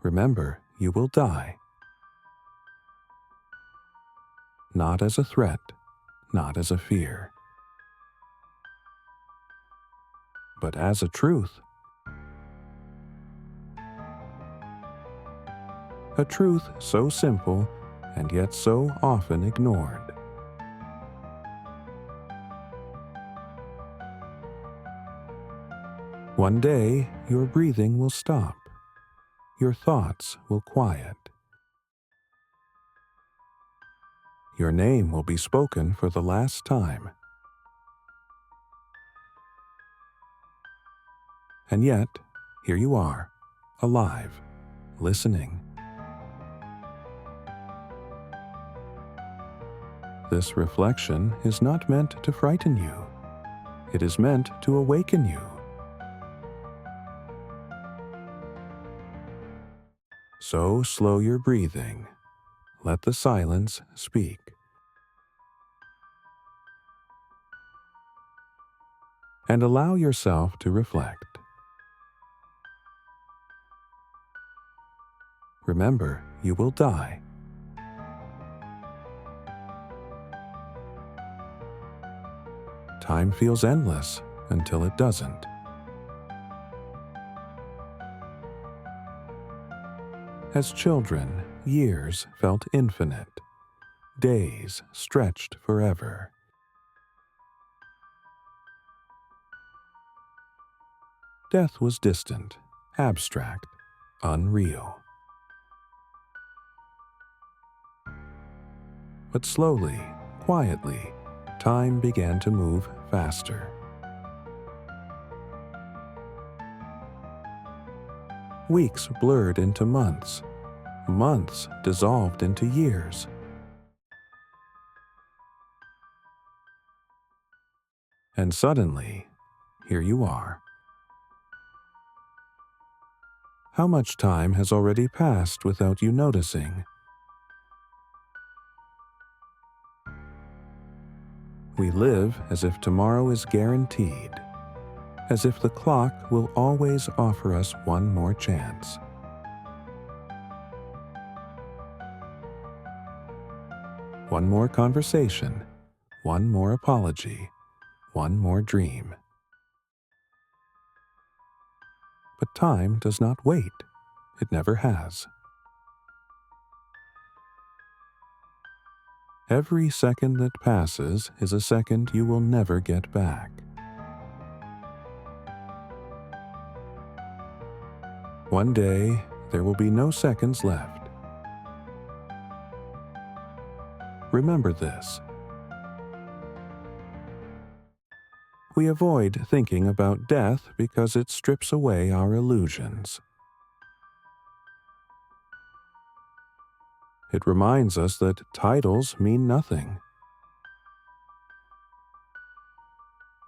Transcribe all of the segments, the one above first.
Remember, you will die. Not as a threat, not as a fear, but as a truth. A truth so simple and yet so often ignored. One day, your breathing will stop. Your thoughts will quiet. Your name will be spoken for the last time. And yet, here you are, alive, listening. This reflection is not meant to frighten you. It is meant to awaken you. So slow your breathing. Let the silence speak. And allow yourself to reflect. Remember, you will die. Time feels endless until it doesn't. As children, years felt infinite. Days stretched forever. Death was distant, abstract, unreal. But slowly, quietly, time began to move faster. Weeks blurred into months. Months dissolved into years. And suddenly, here you are. How much time has already passed without you noticing? We live as if tomorrow is guaranteed, as if the clock will always offer us one more chance. One more conversation, one more apology, one more dream. But time does not wait. It never has. Every second that passes is a second you will never get back. One day, there will be no seconds left. Remember this. We avoid thinking about death because it strips away our illusions. It reminds us that titles mean nothing.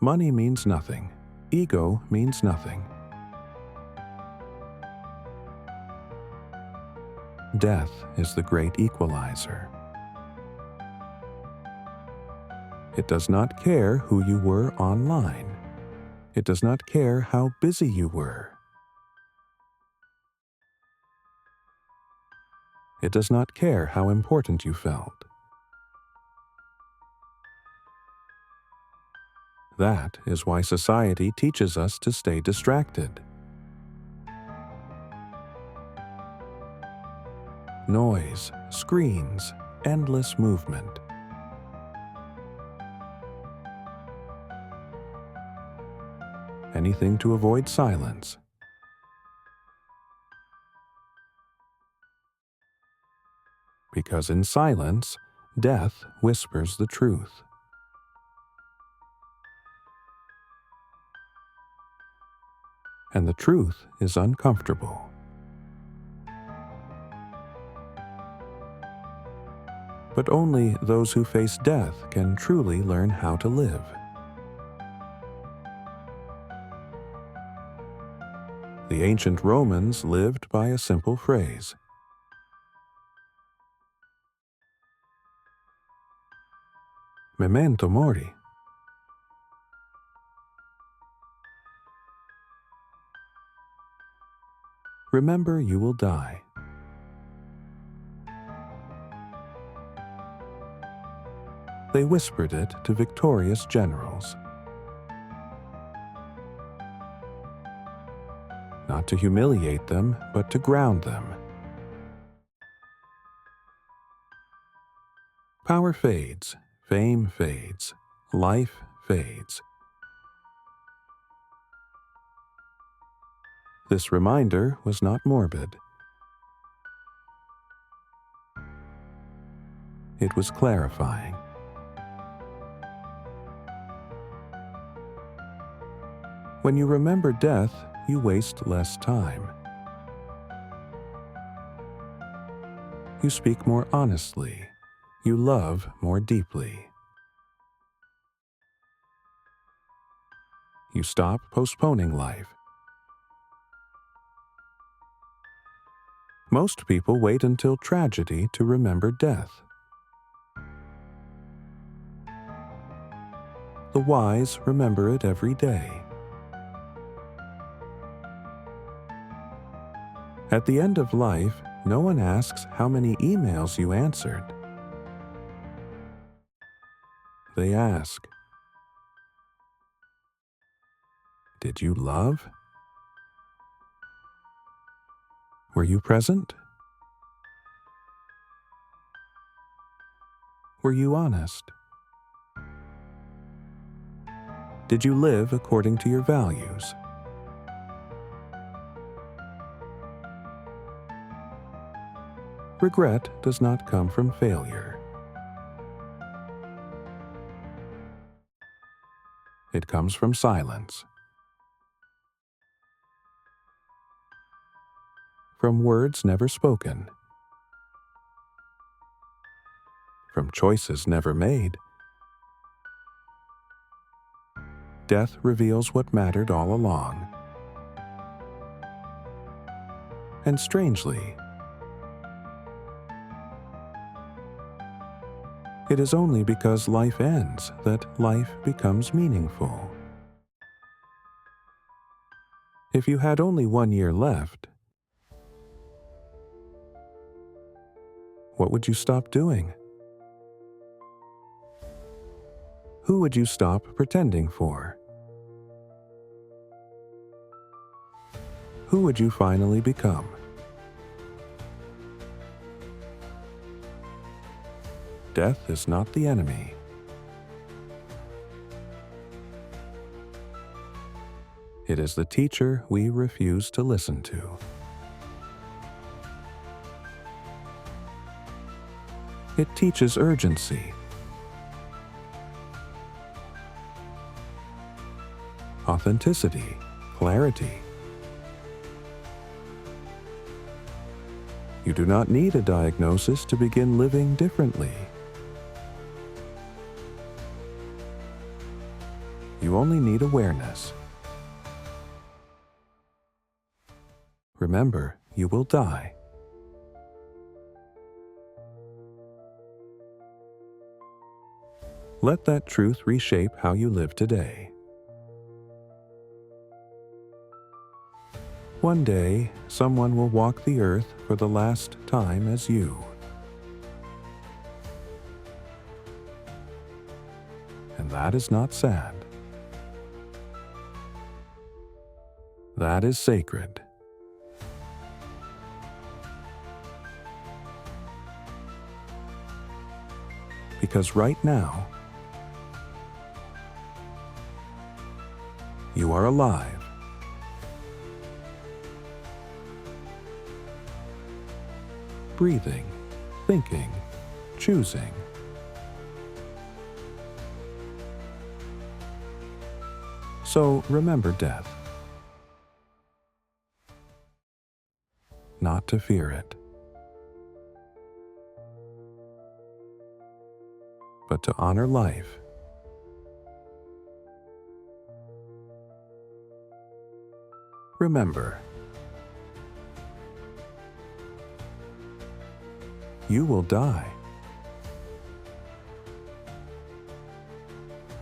Money means nothing. Ego means nothing. Death is the great equalizer. It does not care who you were online. It does not care how busy you were. It does not care how important you felt. That is why society teaches us to stay distracted. Noise, screens, endless movement. Anything to avoid silence. Because in silence, death whispers the truth. And the truth is uncomfortable. But only those who face death can truly learn how to live. The ancient Romans lived by a simple phrase. Memento Mori. Remember, you will die. They whispered it to victorious generals. Not to humiliate them, but to ground them. Power fades, fame fades, life fades. This reminder was not morbid. It was clarifying. When you remember death, you waste less time. You speak more honestly. You love more deeply. You stop postponing life. Most people wait until tragedy to remember death. The wise remember it every day. At the end of life, no one asks how many emails you answered. They ask, did you love? Were you present? Were you honest? Did you live according to your values? Regret does not come from failure. It comes from silence. From words never spoken. From choices never made. Death reveals what mattered all along. And strangely, it is only because life ends that life becomes meaningful. If you had only 1 year left, what would you stop doing? Who would you stop pretending for? Who would you finally become? Death is not the enemy. It is the teacher we refuse to listen to. It teaches urgency, authenticity, clarity. You do not need a diagnosis to begin living differently. You only need awareness. Remember, you will die. Let that truth reshape how you live today. One day, someone will walk the earth for the last time as you. And that is not sad. That is sacred. Because right now, you are alive. Breathing, thinking, choosing. So remember death. Not to fear it, but to honor life. Remember, you will die.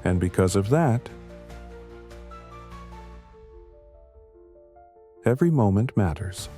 And because of that, every moment matters.